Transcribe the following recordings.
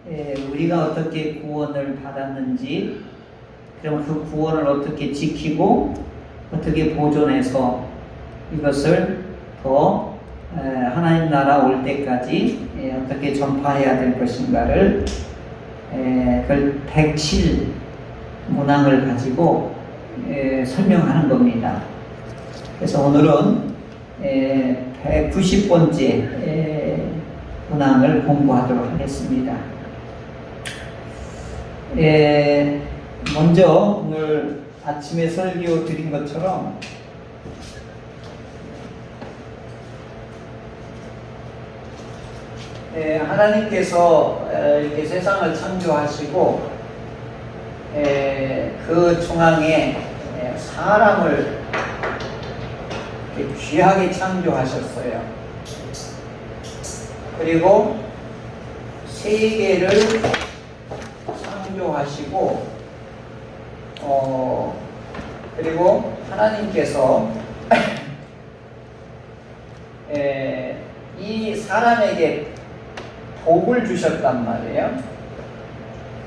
우리가 어떻게 구원을 받았는지, 그럼 그 구원을 어떻게 지키고 어떻게 보존해서 이것을 더 하나님 나라 올 때까지 어떻게 전파해야 될 것인가를 그 107 문항을 가지고 설명하는 겁니다. 그래서 오늘은 190번째 문항을 공부하도록 하겠습니다. 먼저 오늘 아침에 설교 드린 것처럼 하나님께서 이렇게 세상을 창조하시고 그 중앙에 사람을 귀하게 창조하셨어요. 그리고 세계를 창조하시고 그리고 하나님께서 이 사람에게 복을 주셨단 말이에요.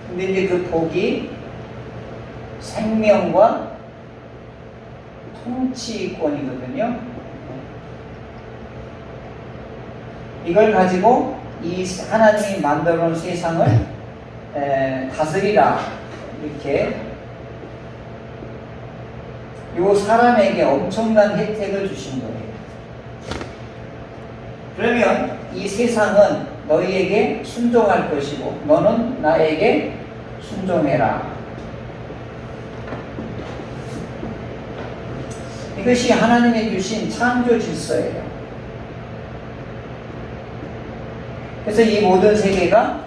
근데 이제 그 복이 생명과 통치권이거든요. 이걸 가지고 이 하나님이 만들어 놓은 세상을 다스리라, 이렇게 요 사람에게 엄청난 혜택을 주신 거예요. 그러면 이 세상은 너희에게 순종할 것이고 너는 나에게 순종해라. 이것이 하나님이 주신 창조 질서예요. 그래서 이 모든 세계가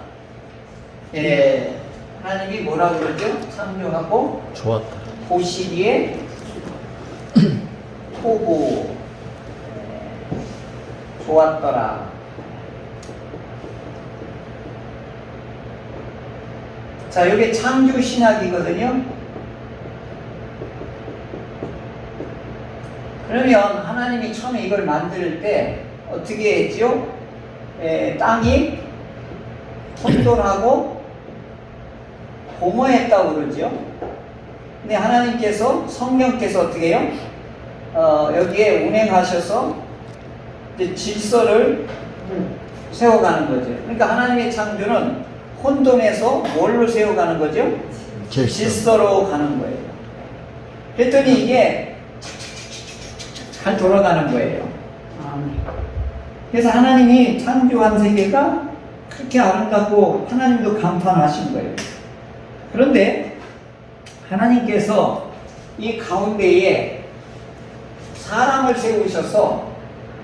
하나님이 뭐라고 그러죠? 창조하고 좋았다. 보시기에 보고 좋았더라. 자, 이게 창조 신학이거든요. 그러면 하나님이 처음에 이걸 만들 때 어떻게 했죠? 땅이 혼돈하고 공허했다고 그러죠. 근데 하나님께서, 성령께서 어떻게 해요? 여기에 운행하셔서 이제 질서를 세워가는 거죠. 그러니까 하나님의 창조는 혼돈에서 뭘로 세워가는 거죠? 질서로 가는 거예요. 그랬더니 이게 잘 돌아가는 거예요. 그래서 하나님이 창조한 세계가 그렇게 아름답고 하나님도 감탄하신 거예요. 그런데 하나님께서 이 가운데에 사람을 세우셔서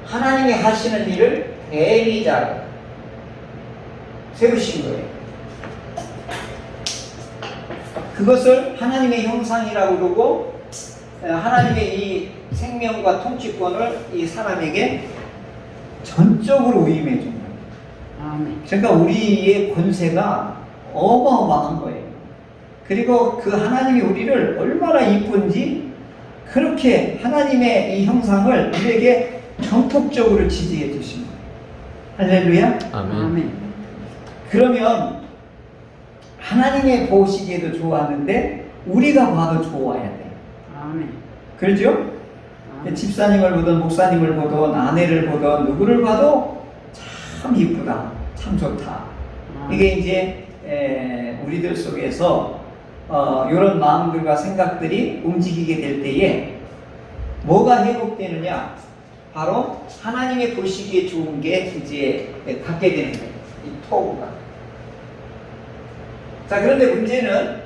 하나님이 하시는 일을 대리자로 세우신 거예요. 그것을 하나님의 형상이라고 그러고 하나님의 이 생명과 통치권을 이 사람에게 전적으로 위임해 준 거예요. 그러니까 우리의 권세가 어마어마한 거예요. 그리고 그 하나님이 우리를 얼마나 이쁜지 그렇게 하나님의 이 형상을 우리에게 전폭적으로 지지해 주신 거예요. 할렐루야. 아멘. 그러면 하나님의 보시기에도 좋았는데 우리가 봐도 좋아야 돼. 그렇죠? 집사님을 보든 목사님을 보든 아내를 보든 누구를 봐도 참 이쁘다, 참 좋다. 이게 이제 우리들 속에서 이런 마음들과 생각들이 움직이게 될 때에 뭐가 회복되느냐? 바로 하나님의 보시기에 좋은 게 이제 갖게 되는 거예요. 이 토부가. 자, 그런데 문제는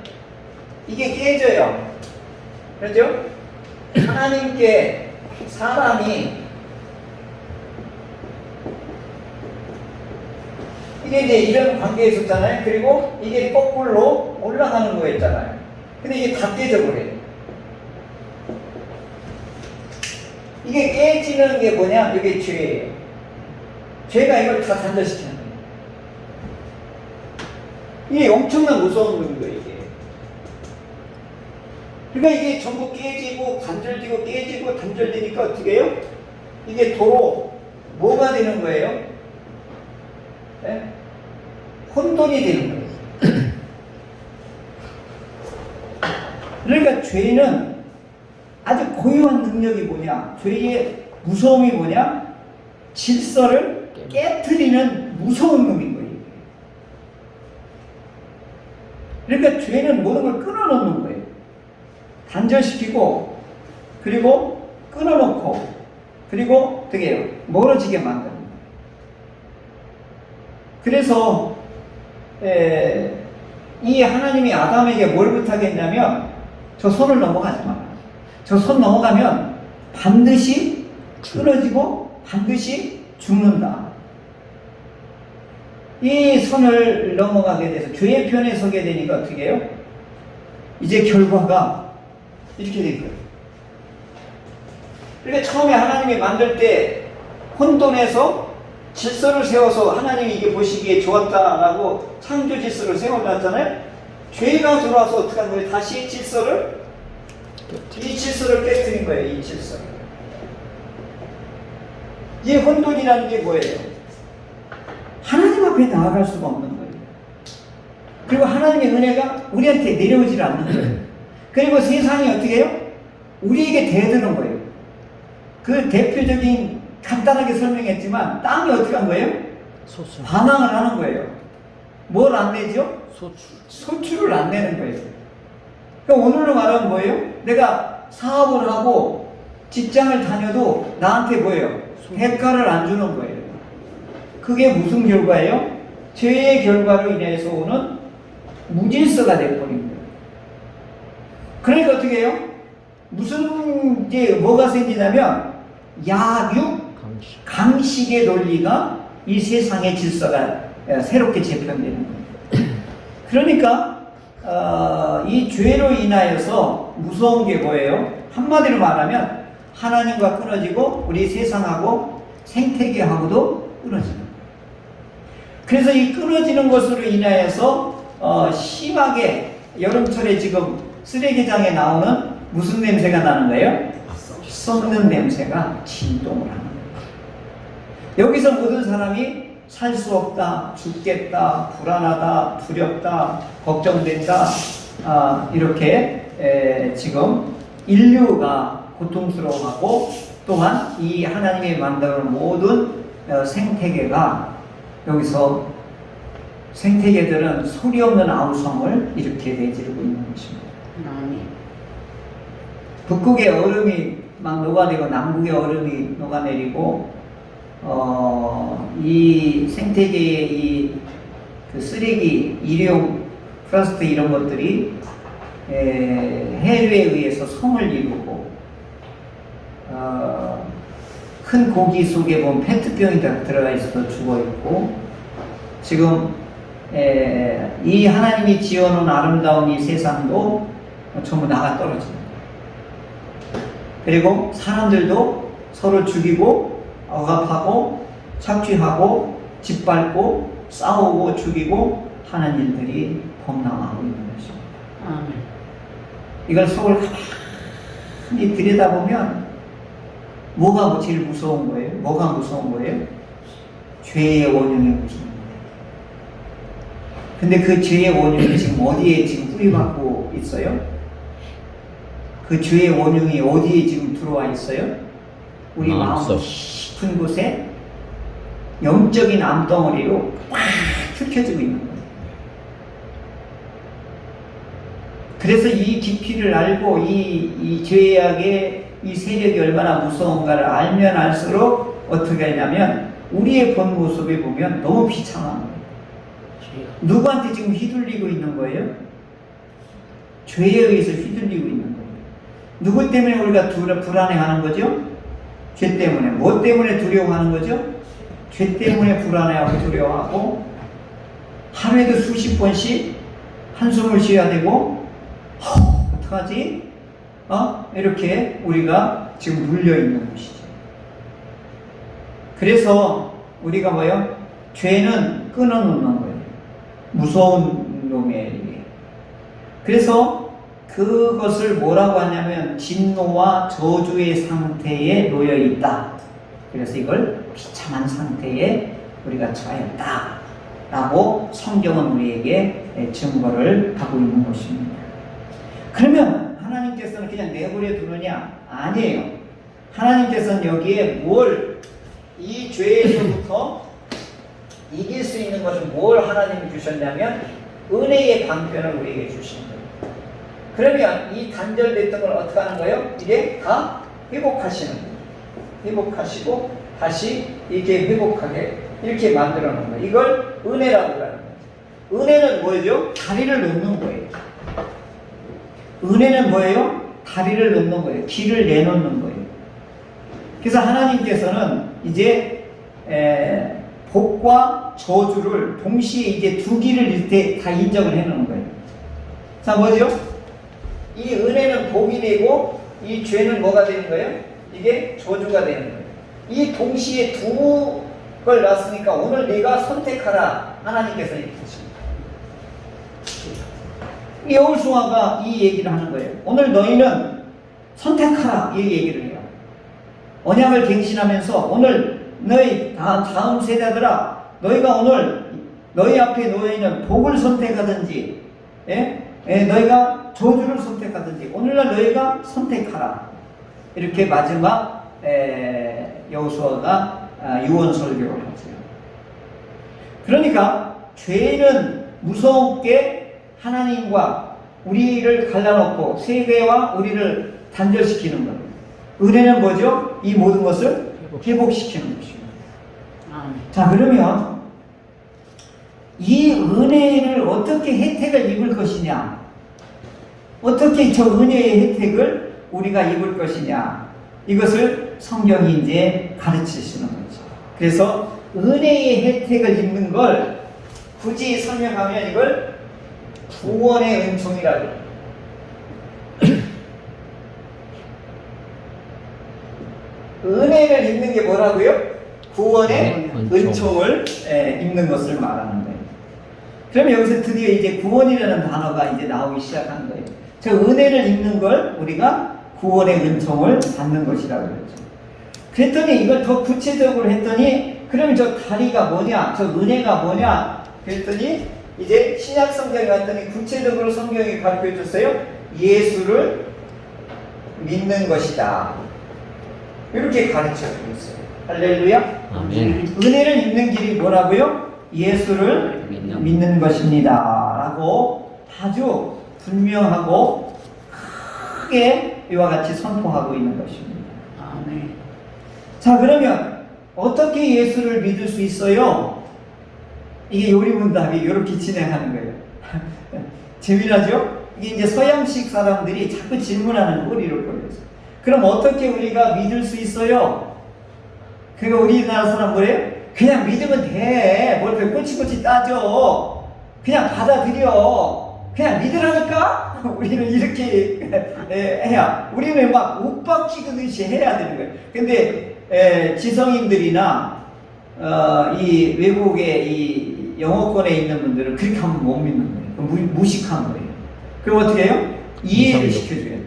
이게 깨져요. 그렇죠? 하나님께 사람이 이게 이제 이런 관계에 있었잖아요. 그리고 이게 거꾸로 올라가는 거였잖아요. 근데 이게 다 깨져버려요. 이게 깨지는 게 뭐냐? 이게 죄예요. 죄가 이걸 다 단절시키는 거예요. 이게 엄청난 무서운 거예요, 이게. 그러니까 이게 전부 깨지고 단절되고 깨지고 단절되니까 어떻게 해요? 이게 도로 뭐가 되는 거예요? 네? 혼돈이 되는 거예요. 그러니까 죄는 아주 고유한 능력이 뭐냐? 죄의 무서움이 뭐냐? 질서를 깨트리는 무서운 놈인 거예요. 그러니까 죄는 모든 걸 끊어놓는 거예요. 단절시키고, 그리고 끊어놓고, 그리고 어떻게 해요? 멀어지게 만드는 거예요. 그래서 이 하나님이 아담에게 뭘 부탁했냐면, 저 손을 넘어가지 마라. 저 손 넘어가면 반드시 끊어지고 반드시 죽는다. 이 선을 넘어가게 돼서 죄의 편에 서게 되니까 어떻게 해요? 이제 결과가 이렇게 된 거예요. 그러니까 처음에 하나님이 만들 때 혼돈에서 질서를 세워서 하나님이 이게 보시기에 좋았다라고 창조 질서를 세워놨잖아요. 죄가 들어와서 어떻게 한 거예요? 다시 질서를 이 질서를 깨뜨린 거예요. 이 질서를. 이 혼돈이라는 게 뭐예요? 하나님 앞에 나아갈 수가 없는 거예요. 그리고 하나님의 은혜가 우리한테 내려오질 않는 거예요. 그리고 세상이 어떻게 해요? 우리에게 대드는 거예요. 그 대표적인 간단하게 설명했지만 땅이 어떻게 한 거예요? 소출. 반항을 하는 거예요. 뭘 안 내죠? 소출. 소출을 안 내는 거예요. 그럼 오늘로 말하면 뭐예요? 내가 사업을 하고 직장을 다녀도 나한테 뭐예요? 대가를 안 주는 거예요. 그게 무슨 결과예요? 죄의 결과로 인해서 오는 무질서가 되어버린 거예요. 그러니까 어떻게 해요? 무슨 이제 뭐가 생기냐면 약육 강식의 논리가 이 세상의 질서가 새롭게 재편되는 거예요. 그러니까 이 죄로 인하여서 무서운 게 뭐예요? 한마디로 말하면 하나님과 끊어지고 우리 세상하고 생태계하고도 끊어지는 거예요. 그래서 이 끊어지는 것으로 인하여서 심하게 여름철에 지금 쓰레기장에 나오는 무슨 냄새가 나는 거예요? 썩는 냄새가 진동을 하는 거예요. 여기서 모든 사람이 살 수 없다, 죽겠다, 불안하다, 두렵다, 걱정된다, 이렇게 지금 인류가 고통스러워하고 또한 이 하나님이 만드는 모든 생태계가 여기서 생태계들은 소리 없는 아우성을 이렇게 내지르고 있는 것입니다. 북극의 얼음이 막 녹아내리고 남극의 얼음이 녹아내리고 이 생태계의 그 쓰레기, 일회용 플라스틱 이런 것들이 해류에 의해서 성을 이루고 큰 고기 속에 보면 페트병이 들어가 있어서 죽어 있고 지금 이 하나님이 지어놓은 아름다운 이 세상도 전부 나가 떨어집니다. 그리고 사람들도 서로 죽이고 억압하고 착취하고 짓밟고 싸우고 죽이고 하는 일들이 범람하고 있는 것입니다. 이걸 속을 가만히 들여다보면 뭐가 제일 무서운 거예요? 뭐가 무서운 거예요? 죄의 원흉이 무서운 거예요. 근데 그 죄의 원흉이 지금 어디에 지금 뿌리박고 있어요? 그 죄의 원흉이 어디에 지금 들어와 있어요? 우리 마음 깊은 곳에 영적인 암덩어리로 꽉 튀겨지고 있는 거예요. 그래서 이 깊이를 알고 이 죄악의 이 세력이 얼마나 무서운가를 알면 알수록 어떻게 하냐면 우리의 본 모습에 보면 너무 비참한 거예요. 누구한테 지금 휘둘리고 있는 거예요? 죄에 의해서 휘둘리고 있는 거예요. 누구 때문에 우리가 불안해하는 거죠? 죄 때문에. 뭐 때문에 두려워하는 거죠? 죄 때문에 불안해하고 두려워하고 하루에도 수십 번씩 한숨을 쉬어야 되고 어떡하지? 이렇게 우리가 지금 물려있는 것이죠. 그래서 우리가 뭐예요? 죄는 끊어놓는 거예요. 무서운 놈이에요. 그래서 그것을 뭐라고 하냐면 진노와 저주의 상태에 놓여 있다. 그래서 이걸 비참한 상태에 우리가 처했다. 라고 성경은 우리에게 증거를 하고 있는 것입니다. 그러면 하나님께서는 그냥 내버려 두느냐? 아니에요. 하나님께서는 여기에 이 죄에서부터 이길 수 있는 것을 뭘 하나님이 주셨냐면 은혜의 방편을 우리에게 주신 거예요. 그러면 이 단절됐던 걸 어떻게 하는 거예요? 이게 다 회복하시는 거예요. 회복하시고 다시 이렇게 회복하게 이렇게 만들어 놓은 거예요. 이걸 은혜라고 하는 거예요. 은혜는 뭐죠? 다리를 놓는 거예요. 은혜는 뭐예요? 다리를 놓는 거예요. 길을 내놓는 거예요. 그래서 하나님께서는 이제 복과 저주를 동시에 이제 두 길을 이렇게 다 인정을 해 놓은 거예요. 자, 뭐죠? 이 은혜는 복이 되고 이 죄는 뭐가 되는 거예요? 이게 저주가 되는 거예요. 이 동시에 두 걸 놨으니까 오늘 네가 선택하라. 하나님께서 이렇게 하십니다. 여호수아가 이 얘기를 하는 거예요. 오늘 너희는 선택하라. 이 얘기를 해요. 언약을 갱신하면서 오늘 너희 다음 세대들아, 너희가 오늘 너희 앞에 놓여있는 복을 선택하든지 너희가 저주를 선택하든지 오늘날 너희가 선택하라. 이렇게 마지막 여호수아가 유언 설교를 하죠. 그러니까 죄는 무섭게 하나님과 우리를 갈라놓고 세계와 우리를 단절시키는 것. 은혜는 뭐죠? 이 모든 것을 회복시키는 것입니다. 자, 그러면 이 은혜를 어떻게 혜택을 입을 것이냐? 어떻게 저 은혜의 혜택을 우리가 입을 것이냐? 이것을 성경이 이제 가르치시는 거죠. 그래서 은혜의 혜택을 입는 걸 굳이 설명하면 이걸 구원의 은총이라고 해요. 은혜를 입는 게 뭐라고요? 구원의 은총을 입는 것을 말하는 거예요. 그러면 여기서 드디어 이제 구원이라는 단어가 이제 나오기 시작한 거예요. 저 은혜를 입는 걸 우리가 구원의 은총을 받는 것이라고 그랬죠. 그랬더니 이걸 더 구체적으로 했더니 그러면 저 다리가 뭐냐? 저 은혜가 뭐냐? 그랬더니 이제 신약 성경에 갔더니 구체적으로 성경이 가르쳐 줬어요. 예수를 믿는 것이다. 이렇게 가르쳐 주고 있어요. 할렐루야. 아멘. 은혜를 입는 길이 뭐라고요? 예수를 믿는 것입니다. 라고 아주 분명하고 크게 이와 같이 선포하고 있는 것입니다. 아멘. 자, 그러면 어떻게 예수를 믿을 수 있어요? 이게 요리문답이 이렇게 진행하는 거예요. 재미나죠? 이게 이제 서양식 사람들이 자꾸 질문하는 꼬리를 꼬려서. 그럼 어떻게 우리가 믿을 수 있어요? 그러니까 우리나라 사람 뭐래요? 그냥 믿으면 돼. 뭘 그렇게 꼬치꼬치 따져. 그냥 받아들여. 그냥 믿으라니까? 우리는 이렇게 해야. 우리는 막 윽박지르듯이 해야 되는 거예요. 근데 지성인들이나 이 외국의 이 영어권에 있는 분들은 그렇게 하면 못 믿는 거예요. 무식한 거예요. 그럼 어떻게 해요? 이해를 시켜줘야 돼요.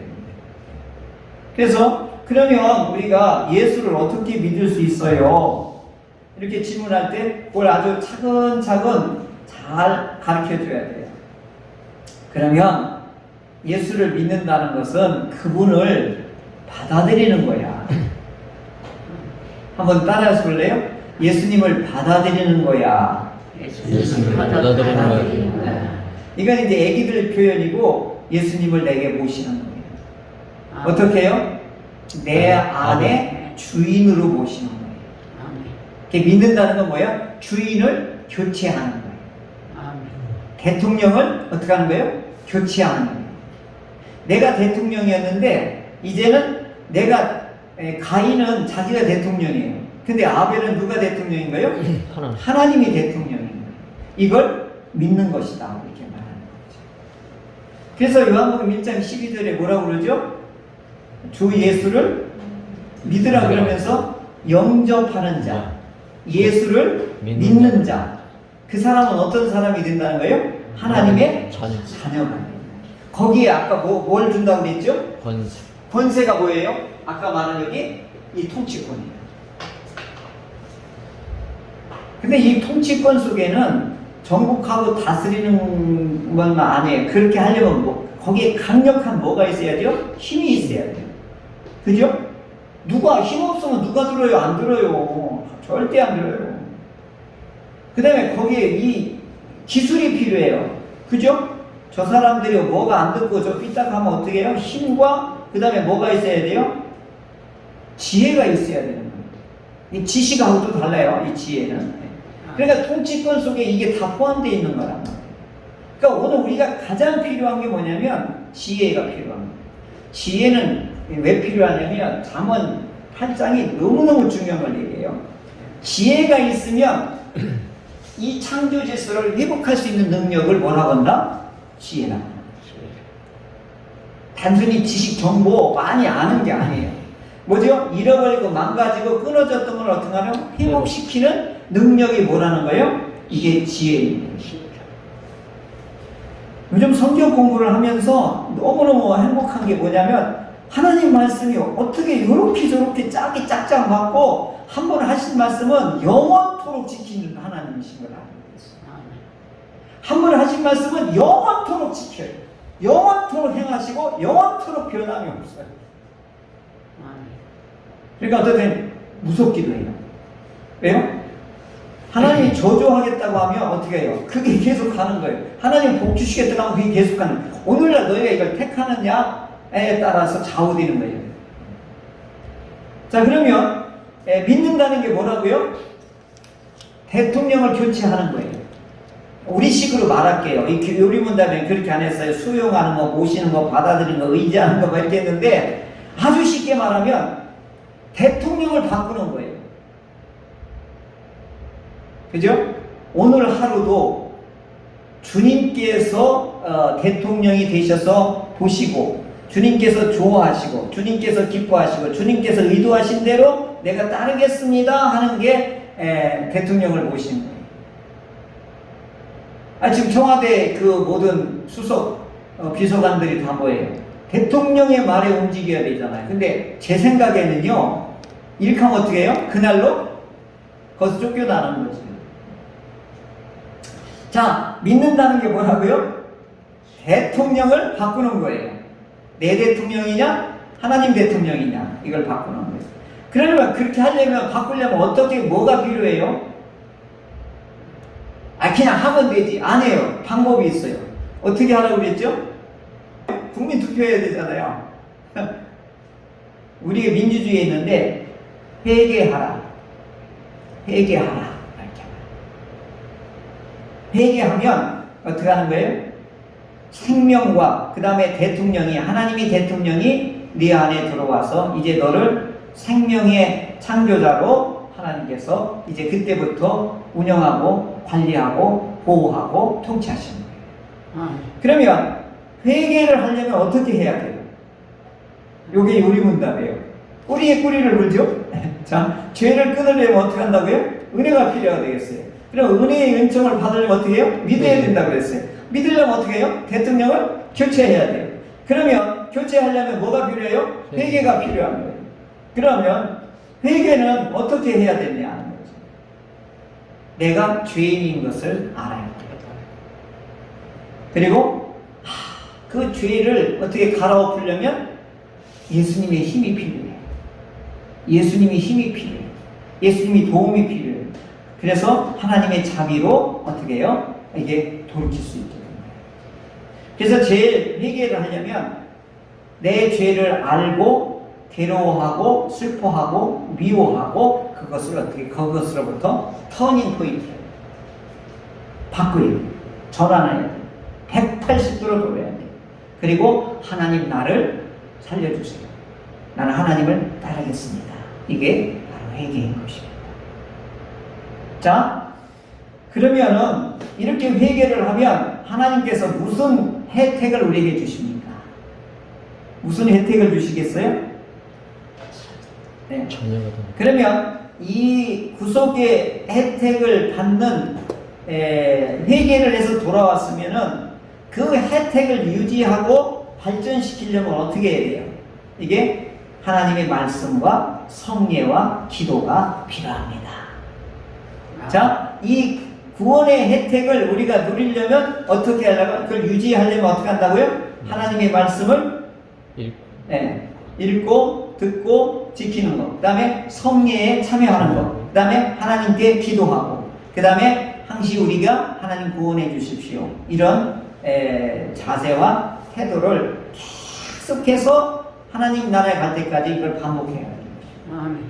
그래서 그러면 우리가 예수를 어떻게 믿을 수 있어요? 이렇게 질문할 때 그걸 아주 차근차근 잘 가르쳐줘야 돼요. 그러면 예수를 믿는다는 것은 그분을 받아들이는 거야. 한번 따라해 볼래요? 예수님을 받아들이는 거야. 예수님을 받아들이는 거야. 이건 이제 애기들 표현이고 예수님을 내게 모시는 거예요. 어떻게 해요? 내 안에 주인으로 모시는 거예요. 이렇게 믿는다는 건 뭐야? 주인을 교체하는 거예요. 대통령을 어떻게 하는 거예요? 교체하는 거예요. 내가 대통령이었는데 이제는 가인은 자기가 대통령이에요. 근데 아벨은 누가 대통령인 거예요? 하나님이 대통령인 거예요. 이걸 믿는 것이다. 이렇게 말하는 거죠. 그래서 요한복음 1장 12절에 뭐라고 그러죠? 주 예수를 믿으라 그러면서 영접하는 자, 예수를 믿는 자, 그 사람은 어떤 사람이 된다는 거예요? 하나님의 자녀가 된다. 거기에 아까 뭘 준다고 그랬죠? 권세가 뭐예요? 아까 말한 여기 이 통치권이에요. 근데 이 통치권 속에는 정복하고 다스리는 것만 아니에요. 그렇게 하려면 거기에 강력한 뭐가 있어야죠? 힘이 있어야 돼요. 그죠? 누가 힘 없으면 누가 들어요? 안 들어요. 절대 안 들어요. 그 다음에 거기에 이 기술이 필요해요. 그죠? 저 사람들이 뭐가 안 듣고 저 삐딱하면 어떻게 해요? 힘과 그 다음에 뭐가 있어야 돼요? 지혜가 있어야 되는 거예요. 이 지식하고 또 달라요. 이 지혜는. 그러니까 통치권 속에 이게 다 포함되어 있는 거란 말이에요. 그러니까 오늘 우리가 가장 필요한 게 뭐냐면 지혜가 필요한 거예요. 지혜는 왜 필요하냐면 잠언 8장이 너무너무 중요한 걸 얘기해요. 지혜가 있으면 이 창조 질서를 회복할 수 있는 능력을 뭐라고 한다? 지혜라. 단순히 지식 정보 많이 아는 게 아니에요. 뭐죠? 잃어버리고 망가지고 끊어졌던 걸 어떻게 하면 회복시키는 능력이 뭐라는 거예요? 이게 지혜입니다. 요즘 성경 공부를 하면서 너무너무 행복한 게 뭐냐면 하나님 말씀이 어떻게 이렇게 저렇게 짝이 짝짝 맞고 한 번 하신 말씀은 영원토록 지키는 하나님이신 걸 알고 있어요. 한 번 하신 말씀은 영원토록 지켜요. 영원토록 행하시고 영원토록 변함이 없어요. 그러니까 어떻게 무섭기도 해요. 왜요? 하나님이 저주하겠다고 하면 어떻게 해요? 그게 계속 가는 거예요. 하나님 복 주시겠다고 하면 그게 계속 가는 거예요. 오늘날 너희가 이걸 택하느냐에 따라서 좌우되는 거예요. 자, 그러면 믿는다는 게 뭐라고요? 대통령을 교체하는 거예요. 우리 식으로 말할게요. 이 요리문답에 그렇게 안 했어요. 수용하는 거, 모시는 거, 받아들이는 거, 의지하는 거 이렇게 했는데 아주 쉽게 말하면 대통령을 바꾸는 거예요. 그죠? 오늘 하루도 주님께서 대통령이 되셔서 보시고 주님께서 좋아하시고 주님께서 기뻐하시고 주님께서 의도하신 대로 내가 따르겠습니다 하는 게 대통령을 모시는 거예요. 지금 청와대 그 모든 수석 비서관들이 다 뭐예요? 대통령의 말에 움직여야 되잖아요. 근데 제 생각에는요, 이렇게 하면 어떻게 해요? 그날로 거기서 쫓겨나는 거지. 자, 믿는다는 게 뭐라고요? 대통령을 바꾸는 거예요. 내 대통령이냐? 하나님 대통령이냐? 이걸 바꾸는 거예요. 그러려면, 그렇게 하려면, 바꾸려면 어떻게, 뭐가 필요해요? 그냥 하면 되지. 안 해요. 방법이 있어요. 어떻게 하라고 그랬죠? 국민 투표해야 되잖아요. 우리가 민주주의에 있는데, 회개하라. 회개하라. 회개하면 어떻게 하는 거예요? 생명과 그 다음에 대통령이 하나님이 대통령이 네 안에 들어와서 이제 너를 생명의 창조자로 하나님께서 이제 그때부터 운영하고 관리하고 보호하고 통치하시는 거예요. 그러면 회개를 하려면 어떻게 해야 돼요? 요게 요리문답이에요. 뿌리에 뿌리를 물죠? 자, 죄를 끊으려면 어떻게 한다고요? 은혜가 필요가 되겠어요. 그럼 은혜의 은총을 받으려면 어떻게 해요? 믿어야 된다고 그랬어요. 믿으려면 어떻게 해요? 대통령을 교체해야 돼요. 그러면 교체하려면 뭐가 필요해요? 회개가 필요한 거예요. 그러면 회개는 어떻게 해야 되냐 하는 거죠. 내가 죄인인 것을 알아야 돼요. 그리고 그 죄를 어떻게 갈아엎으려면 예수님의 힘이 필요해요. 예수님이 힘이 필요해요. 예수님이 도움이 필요해요. 그래서 하나님의 자비로 어떻게 해요? 이게 돌이킬 수 있게 됩니다. 그래서 제일 회개를 하려면 내 죄를 알고 괴로워하고 슬퍼하고 미워하고 그것을 어떻게 그것으로부터 터닝 포인트 바꿔야 돼요. 전환해야 돼요. 180도로 돌아야 돼요. 그리고 하나님 나를 살려주세요. 나는 하나님을 따르겠습니다. 이게 바로 회개인 것입니다. 자, 그러면은 이렇게 회개를 하면 하나님께서 무슨 혜택을 우리에게 주십니까? 무슨 혜택을 주시겠어요? 네. 그러면 이 구속의 혜택을 받는 회개를 해서 돌아왔으면은 그 혜택을 유지하고 발전시키려면 어떻게 해야 돼요? 이게 하나님의 말씀과 성례와 기도가 필요합니다. 자, 이 구원의 혜택을 우리가 누리려면 어떻게 하려면 그걸 유지하려면 어떻게 한다고요? 하나님의 말씀을 읽고 듣고 지키는 것. 그 다음에 성례에 참여하는 것. 그 다음에 하나님께 기도하고. 그 다음에 항시 우리가 하나님 구원해 주십시오. 이런 자세와 태도를 계속해서 하나님 나라에 갈 때까지 이걸 반복해야 돼요. 아멘.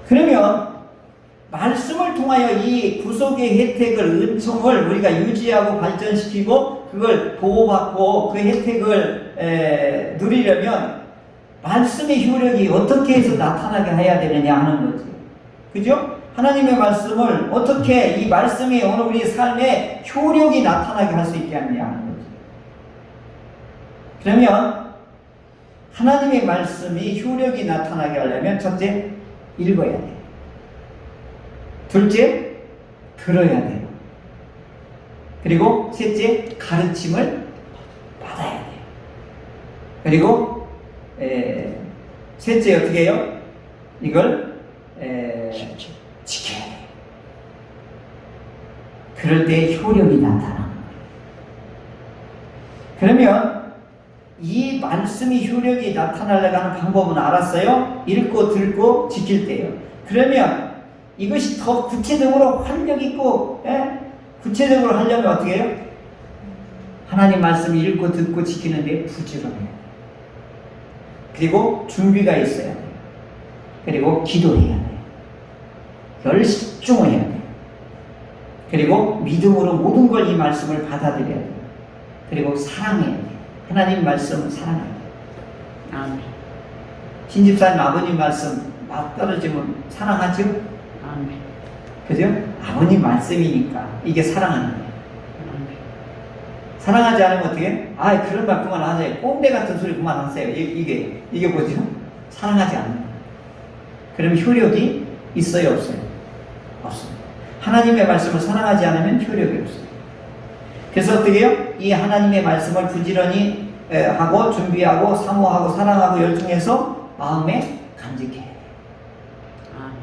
그러면 말씀을 통하여 이 구속의 혜택을, 은총을 우리가 유지하고 발전시키고 그걸 보호받고 그 혜택을 누리려면 말씀의 효력이 어떻게 해서 나타나게 해야 되느냐 하는 거지. 그죠? 하나님의 말씀을 어떻게 이 말씀이 오늘 우리 삶에 효력이 나타나게 할 수 있게 하느냐 하는 거지. 그러면 하나님의 말씀이 효력이 나타나게 하려면 첫째, 읽어야 돼요. 둘째, 들어야 돼요. 그리고 셋째, 가르침을 받아야 돼요. 그리고 셋째 어떻게 해요? 이걸 지켜야 돼요. 그럴 때 효력이 나타나는 거예요. 그러면 이 말씀이 효력이 나타나려고 하는 방법은 알았어요? 읽고 듣고 지킬 때요. 그러면 이것이 더 구체적으로 활력 있고 구체적으로 하려면 어떻게 해요? 하나님 말씀 읽고 듣고 지키는데 부지런해요. 그리고 준비가 있어야 돼요. 그리고 기도해야 돼요. 열심을 해야 돼요. 그리고 믿음으로 모든 걸 이 말씀을 받아들여야 돼요. 그리고 사랑해야 돼요. 하나님 말씀을 사랑해야 돼요. 아멘. 신집사님 아버님 말씀 막 떨어지면 사랑하죠? 아멘. 그죠? 아버님 말씀이니까 이게 사랑하는 거예요. 아멘. 사랑하지 않으면 어떻게? 그런 말 그만하세요. 꼰대 같은 소리 그만하세요. 이게 뭐죠? 사랑하지 않는 거예요. 그럼 효력이 있어요, 없어요? 없습니다. 하나님의 말씀을 사랑하지 않으면 효력이 없어요. 그래서 어떻게 해요? 이 하나님의 말씀을 부지런히 하고 준비하고 사모하고 사랑하고 열중해서 마음에 간직해야 돼요.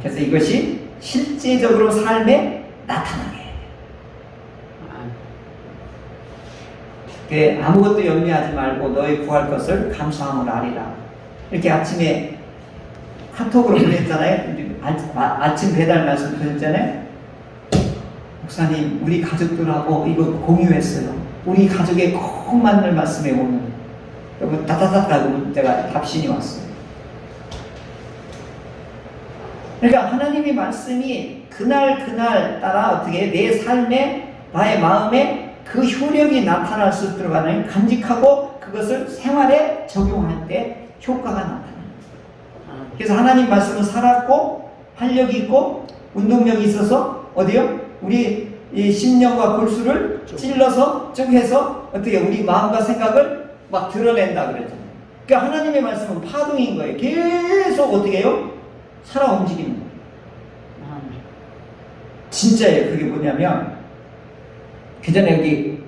그래서 이것이 실제적으로 삶에 나타나게 해요. 아무것도 염려하지 말고 너희 구할 것을 감사함을 아리라. 이렇게 아침에 카톡으로 보냈잖아요. 아침 배달 말씀 보냈잖아요. 목사님, 우리 가족들하고 이거 공유했어요. 우리 가족에 꼭 맞는 말씀에 오는. 그리고 따다닥 하고 문자가 답신이 왔어요. 그러니까 하나님의 말씀이 그날 따라 어떻게 내 삶에 나의 마음에 그 효력이 나타날 수 있도록 하는 간직하고 그것을 생활에 적용할 때 효과가 나타납니다. 그래서 하나님 말씀은 살았고 활력이 있고 운동력이 있어서 어디요? 우리 이 심령과 골수를 찔러서 쭉 해서 어떻게 우리 마음과 생각을 막 드러낸다 그랬잖아요. 그러니까 하나님의 말씀은 파동인 거예요. 계속 어떻게 해요? 살아 움직이는 거예요. 진짜예요. 그게 뭐냐면 그 전에 여기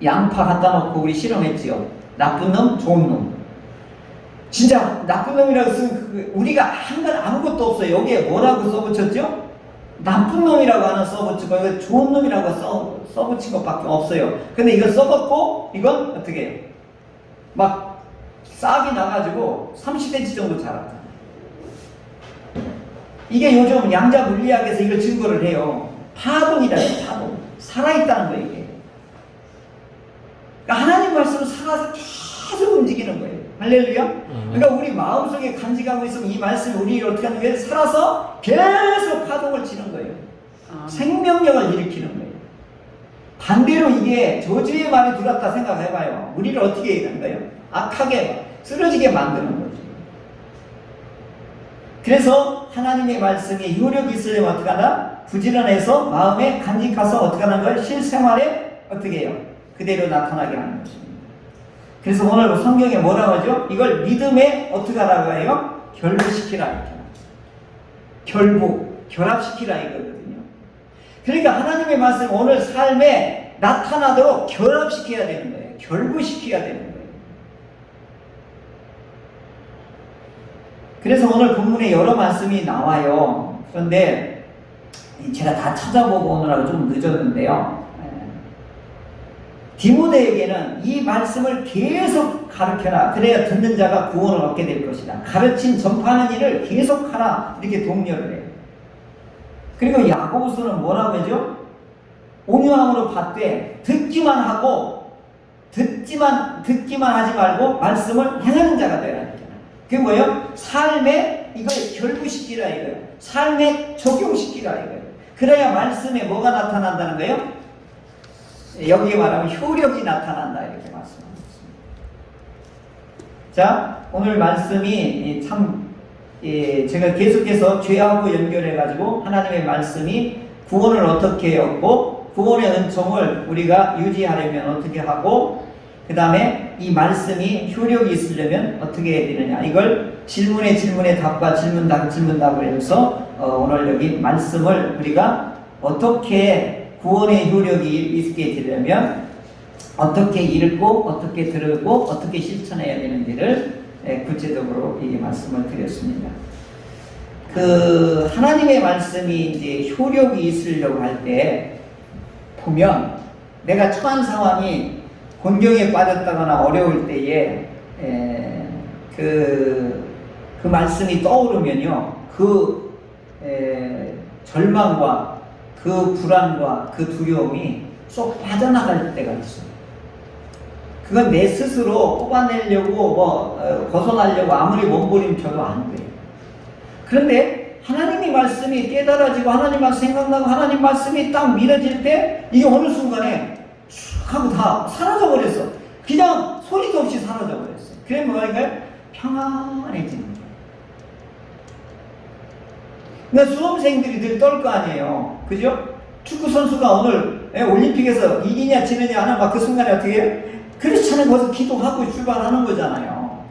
양파 갖다 놓고 우리 실험했지요. 나쁜 놈, 좋은 놈. 진짜 나쁜 놈이라고 쓰면 우리가 한 건 아무것도 없어요. 여기에 뭐라고 써붙였죠? 나쁜 놈이라고 하나 써붙이고 좋은 놈이라고 써붙인 것밖에 없어요. 근데 이거 써갖고 이건 어떻게 해요? 막 싹이 나가지고 30cm 정도 자랐다. 이게 요즘 양자 물리학에서 이걸 증거를 해요. 파동이다, 파동. 살아있다는 거예요, 이게. 그러니까 하나님 말씀은 살아서 계속 움직이는 거예요. 할렐루야? 그러니까 우리 마음속에 간직하고 있으면 이 말씀이 우리를 어떻게 하는 거예요? 살아서 계속 파동을 치는 거예요. 생명력을 일으키는 거예요. 반대로 이게 저주의 말이 들어왔다 생각해봐요. 우리를 어떻게 하는 거예요? 악하게, 쓰러지게 만드는 거죠. 그래서 하나님의 말씀이 효력이 있으려면 어떻게 하나? 부지런해서 마음에 간직해서 어떻게 하는 거예요? 실생활에 어떻게 해요? 그대로 나타나게 하는 것입니다. 그래서 오늘 성경에 뭐라고 하죠? 이걸 믿음에 어떻게 하라고 해요? 결부시키라 이렇게. 결합시키라 이거거든요. 그러니까 하나님의 말씀 오늘 삶에 나타나도록 결합시켜야 되는 거예요. 결부시켜야 되는 거예요. 그래서 오늘 본문에 여러 말씀이 나와요. 그런데 제가 다 찾아보고 오느라고 좀 늦었는데요. 디모데에게는 이 말씀을 계속 가르쳐라. 그래야 듣는 자가 구원을 얻게 될 것이다. 가르침 전파하는 일을 계속하라. 이렇게 독려를 해요. 그리고 야고보서는 뭐라고 하죠? 온유함으로 받되 듣기만 하고 듣기만 하지 말고 말씀을 행하는 자가 되라. 그게 뭐예요? 삶에 이걸 결부시키라 이거예요. 삶에 적용시키라 이거예요. 그래야 말씀에 뭐가 나타난다는 거예요? 여기에 말하면 효력이 나타난다 이렇게 말씀하고 있습니다. 자, 오늘 말씀이 참 제가 계속해서 죄하고 연결해 가지고 하나님의 말씀이 구원을 어떻게 얻고 구원의 은총을 우리가 유지하려면 어떻게 하고 그 다음에 이 말씀이 효력이 있으려면 어떻게 해야 되느냐 이걸 질문에 답과 질문답을 해서 오늘 여기 말씀을 우리가 어떻게 구원의 효력이 있게 되려면 어떻게 읽고 어떻게 들고 어떻게 실천해야 되는지를 구체적으로 이 말씀을 드렸습니다. 그 하나님의 말씀이 이제 효력이 있으려고 할 때 보면 내가 처한 상황이 곤경에 빠졌다거나 어려울 때에 그 말씀이 떠오르면요 그 절망과 그 불안과 그 두려움이 쏙 빠져나갈 때가 있어요. 그건 내 스스로 뽑아내려고 벗어나려고 아무리 몸부림쳐도 안 돼요. 그런데 하나님의 말씀이 깨달아지고 하나님 말씀 생각나고 하나님 말씀이 딱 믿어질 때 이게 어느 순간에 슉 하고 다 사라져 버렸어. 그냥 소리도 없이 사라져 버렸어. 그게 뭐랄까요? 평안해지는 거예요. 그러니까 수험생들이 늘 떨 거 아니에요. 그죠? 축구 선수가 오늘 올림픽에서 이기냐 지느냐 하나 막 그 순간에 어떻게 해요? 그렇지 않으면 거기서 기도하고 출발하는 거잖아요.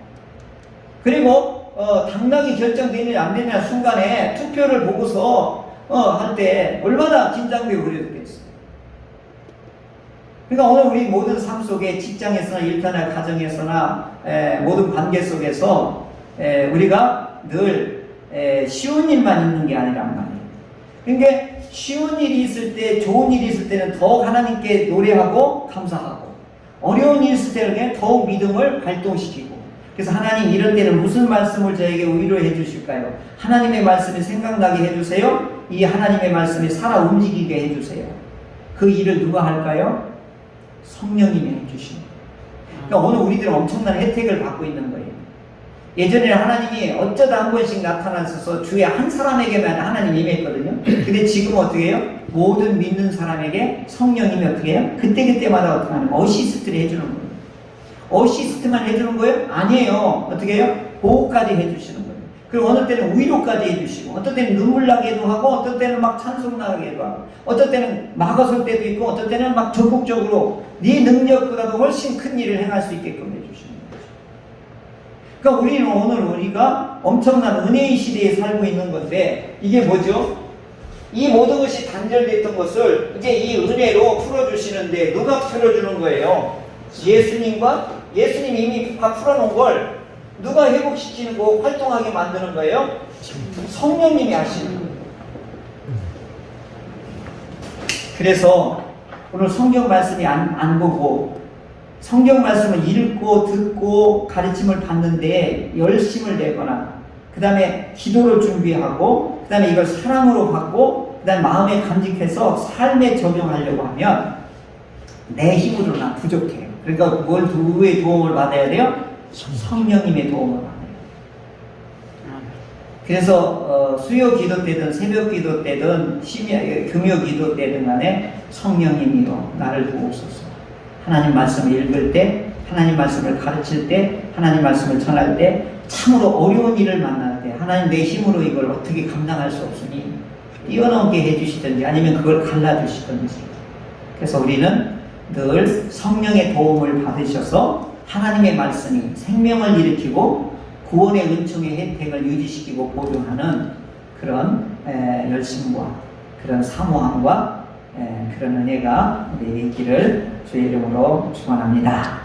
그리고 당락이 결정되느냐 안 되느냐 순간에 투표를 보고서 할 때 얼마나 긴장되고 그랬겠어요. 그러니까 오늘 우리 모든 삶 속에 직장에서나 일터나 가정에서나 모든 관계 속에서 우리가 늘 쉬운 일만 있는 게 아니란 말이에요. 그러니까 쉬운 일이 있을 때 좋은 일이 있을 때는 더욱 하나님께 노래하고 감사하고 어려운 일이 있을 때는 더욱 믿음을 발동시키고 그래서 하나님 이런 때는 무슨 말씀을 저에게 위로해 주실까요? 하나님의 말씀이 생각나게 해주세요. 이 하나님의 말씀이 살아 움직이게 해주세요. 그 일을 누가 할까요? 성령님이 해주십니다. 그러니까 오늘 우리들은 엄청난 혜택을 받고 있는 거예요. 예전에는 하나님이 어쩌다 한 번씩 나타나셔서 주에 한 사람에게만 하나님이 임했거든요. 근데 지금 어떻게 해요? 모든 믿는 사람에게 성령님이 어떻게 해요? 그때마다 어떻게 하는 거예요? 어시스트를 해주는 거예요. 어시스트만 해주는 거예요? 아니에요. 어떻게 해요? 보호까지 해주시는 거예요. 그리고 어느 때는 위로까지 해주시고 어떤 때는 눈물 나게도 하고 어떤 때는 막 찬송 나게도 하고 어떤 때는 막아설 때도 있고 어떤 때는 막 적극적으로 네 능력보다도 훨씬 큰 일을 행할 수 있게끔 해주시는 거죠. 그러니까 우리는 오늘 우리가 엄청난 은혜의 시대에 살고 있는 건데 이게 뭐죠? 이 모든 것이 단절됐던 것을 이제 이 은혜로 풀어주시는데 누가 풀어주는 거예요? 예수님이 이미 다 풀어놓은 걸 누가 회복시키는 거 활동하게 만드는 거예요? 성령님이 하시는 거예요. 그래서 오늘 성경 말씀이 안 보고 성경 말씀을 읽고 듣고 가르침을 받는데 열심을 내거나 그 다음에 기도를 준비하고 그 다음에 이걸 사랑으로 받고 그 다음에 마음에 간직해서 삶에 적용하려고 하면 내 힘으로는 부족해요. 그러니까 누구의 도움을 받아야 돼요? 성령님의 도움을 받아요. 그래서 수요 기도 때든 새벽 기도 때든 금요 기도 때든 간에 성령님이요 나를 도우소서. 하나님 말씀을 읽을 때 하나님 말씀을 가르칠 때 하나님 말씀을 전할 때 참으로 어려운 일을 만날 때 하나님 내 힘으로 이걸 어떻게 감당할 수 없으니 뛰어넘게 해주시든지 아니면 그걸 갈라주시든지. 그래서 우리는 늘 성령의 도움을 받으셔서 하나님의 말씀이 생명을 일으키고 구원의 은총의 혜택을 유지시키고 보존하는 그런 열심과 그런 사모함과 그런 은혜가 우리에게 있기를 주의 이름으로 축원합니다.